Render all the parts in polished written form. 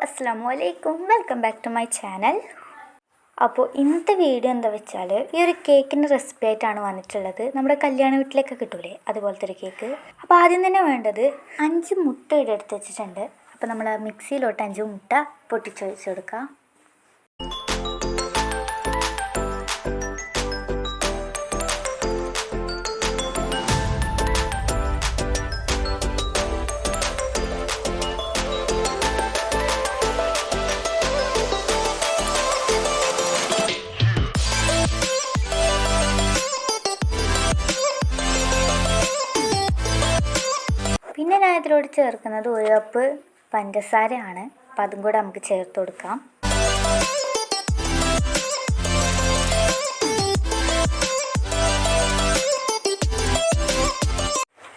അസ്സലാമു welcome back to my channel. അപ്പോൾ ഇന്നത്തെ വീഡിയോ എന്താ വെച്ചാൽ ഈ ഒരു കേക്കിൻ്റെ റെസിപ്പി ആയിട്ടാണ് വന്നിട്ടുള്ളത്. നമ്മുടെ കല്യാണ വീട്ടിലൊക്കെ കിട്ടൂലേ അതുപോലത്തെ ഒരു കേക്ക്. അപ്പോൾ ആദ്യം തന്നെ വേണ്ടത് 5 മുട്ട എടുത്ത് വെച്ചിട്ടുണ്ട്. അപ്പോൾ നമ്മൾ മിക്സിയിലോട്ട് 5 മുട്ട പൊട്ടിച്ചൊഴിച്ച് കൊടുക്കാം. പിന്നെ ഞാൻ ഇതിലോട്ട് ചേർക്കുന്നത് 1 കപ്പ് പഞ്ചസാരയാണ്. അപ്പോൾ അതും കൂടെ നമുക്ക് ചേർത്ത് കൊടുക്കാം.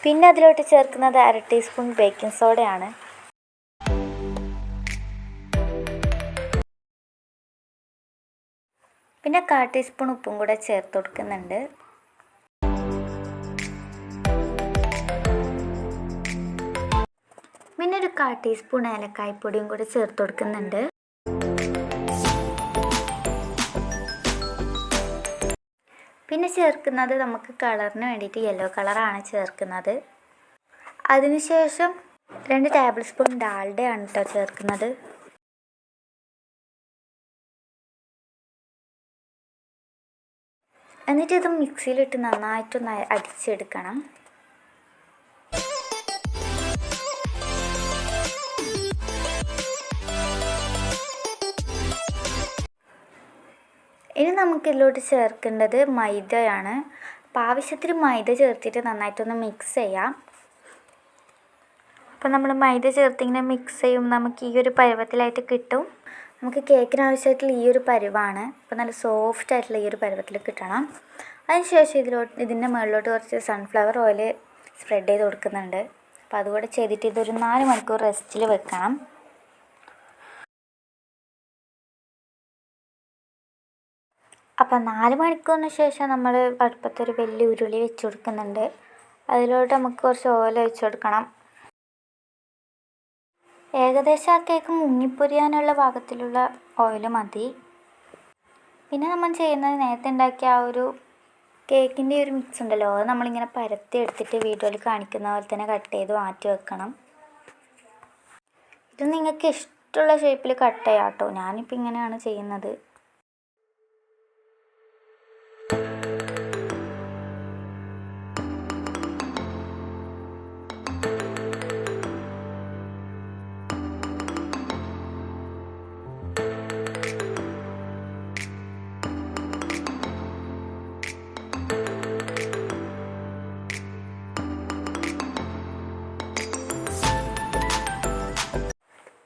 പിന്നെ അതിലോട്ട് ചേർക്കുന്നത് 1/2 ടീസ്പൂൺ ബേക്കിംഗ് സോഡയാണ്. പിന്നെ 1/4 ടീസ്പൂൺ ഉപ്പും കൂടെ ചേർത്ത് കൊടുക്കുന്നുണ്ട്. പിന്നെ ഒരു 1/4 ടീസ്പൂൺ ഏലക്കായ്പ്പൊടിയും കൂടി ചേർത്ത് കൊടുക്കുന്നുണ്ട്. പിന്നെ ചേർക്കുന്നത് നമുക്ക് കളറിന് വേണ്ടിയിട്ട് യെല്ലോ കളറാണ് ചേർക്കുന്നത്. അതിനുശേഷം 2 ടേബിൾ സ്പൂൺ ഡാൽഡയാണ് കേട്ടോ ചേർക്കുന്നത്. എന്നിട്ട് ഇത് മിക്സിയിലിട്ട് നന്നായിട്ടൊന്ന് അടിച്ചെടുക്കണം. ഇനി നമുക്ക് ഇതിലോട്ട് ചേർക്കേണ്ടത് മൈദയാണ്. അപ്പോൾ ആവശ്യത്തിന് മൈദ ചേർത്തിട്ട് നന്നായിട്ടൊന്ന് മിക്സ് ചെയ്യാം. അപ്പോൾ നമ്മൾ മൈദ ചേർത്തിങ്ങനെ മിക്സ് ചെയ്യും നമുക്ക് ഈ ഒരു പരുവത്തിലായിട്ട് കിട്ടും. നമുക്ക് കേക്കിന് ആവശ്യമായിട്ടുള്ള ഈ ഒരു പരുവാണ്. അപ്പോൾ നല്ല സോഫ്റ്റ് ആയിട്ടുള്ള ഈ ഒരു പരുവത്തിൽ കിട്ടണം. അതിനുശേഷം ഇതിൻ്റെ മുകളിലോട്ട് കുറച്ച് സൺഫ്ലവർ ഓയിൽ സ്പ്രെഡ് ചെയ്ത് കൊടുക്കുന്നുണ്ട്. അപ്പോൾ അതുകൂടെ ചെയ്തിട്ട് ഇതൊരു 4 മണിക്കൂർ റെസ്റ്റിൽ വെക്കണം. അപ്പോൾ 4 മണിക്കൂറിന് ശേഷം നമ്മൾ അടുപ്പത്തൊരു വലിയ ഉരുളി വെച്ച് കൊടുക്കുന്നുണ്ട്. അതിലോട്ട് നമുക്ക് കുറച്ച് ഓയിൽ ഒഴിച്ച് കൊടുക്കണം. ഏകദേശം ആ കേക്ക് മുങ്ങിപ്പൊരിയാനുള്ള പാകത്തിലുള്ള ഓയിൽ മതി. പിന്നെ നമ്മൾ ചെയ്യുന്നത് നേരത്തെ ഉണ്ടാക്കിയ ആ ഒരു കേക്കിൻ്റെ ഒരു മിക്സ് ഉണ്ടല്ലോ, അത് നമ്മളിങ്ങനെ പരത്തി എടുത്തിട്ട് വീഡിയോയിൽ കാണിക്കുന്ന പോലെ തന്നെ കട്ട് ചെയ്ത് മാറ്റി വെക്കണം. ഇത് നിങ്ങൾക്ക് ഇഷ്ടമുള്ള ഷേപ്പിൽ കട്ട് ചെയ്യാം കേട്ടോ. ഞാനിപ്പോൾ ഇങ്ങനെയാണ് ചെയ്യുന്നത്.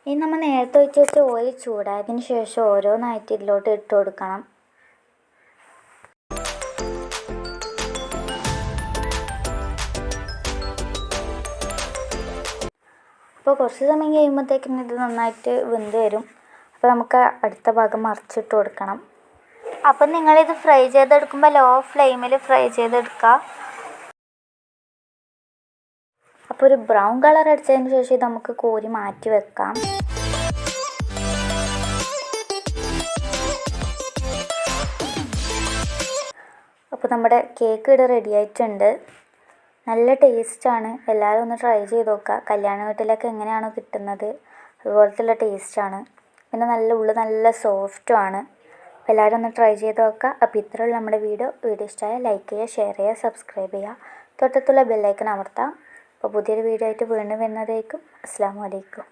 ഇനി നമ്മൾ നേരത്തെ ഒഴിച്ച് വെച്ച ഓയിൽ ചൂടായതിന് ശേഷം ഓരോന്നായിട്ട് ഇതിലോട്ട് ഇട്ട് കൊടുക്കണം. അപ്പോൾ കുറച്ച് സമയം കഴിയുമ്പോഴത്തേക്കും ഇത് നന്നായിട്ട് വെന്ത് വരും. അപ്പോൾ നമുക്ക് അടുത്ത ഭാഗം മറിച്ചിട്ട് കൊടുക്കണം. അപ്പം നിങ്ങളിത് ഫ്രൈ ചെയ്തെടുക്കുമ്പോൾ ലോ ഫ്ലെയിമിൽ ഫ്രൈ ചെയ്തെടുക്കുക. അപ്പോൾ ഒരു ബ്രൗൺ കളർ അടിച്ചതിന് ശേഷം ഇത് നമുക്ക് കോരി മാറ്റി വെക്കാം. അപ്പോൾ നമ്മുടെ കേക്ക് ഇവിടെ റെഡി ആയിട്ടുണ്ട്. നല്ല ടേസ്റ്റാണ്. എല്ലാവരും ഒന്ന് ട്രൈ ചെയ്ത് നോക്കുക. കല്യാണ വീട്ടിലൊക്കെ എങ്ങനെയാണോ കിട്ടുന്നത് അതുപോലത്തെ ടേസ്റ്റാണ്. പിന്നെ നല്ല സോഫ്റ്റുമാണ്. അപ്പോൾ എല്ലാവരും ഒന്ന് ട്രൈ ചെയ്ത് നോക്കുക. അപ്പോൾ ഇത്രയുള്ള നമ്മുടെ വീഡിയോ ഇഷ്ടമായാൽ ലൈക്ക് ചെയ്യുക, ഷെയർ ചെയ്യുക, സബ്സ്ക്രൈബ് ചെയ്യുക. തൊട്ടടുത്തുള്ള ബെല്ലൈക്കൺ അമർത്താം. അപ്പോൾ പുതിയൊരു വീഡിയോ ആയിട്ട് വീണ്ടും വരുന്നതായിരിക്കും. അസ്സലാമു അലൈക്കും.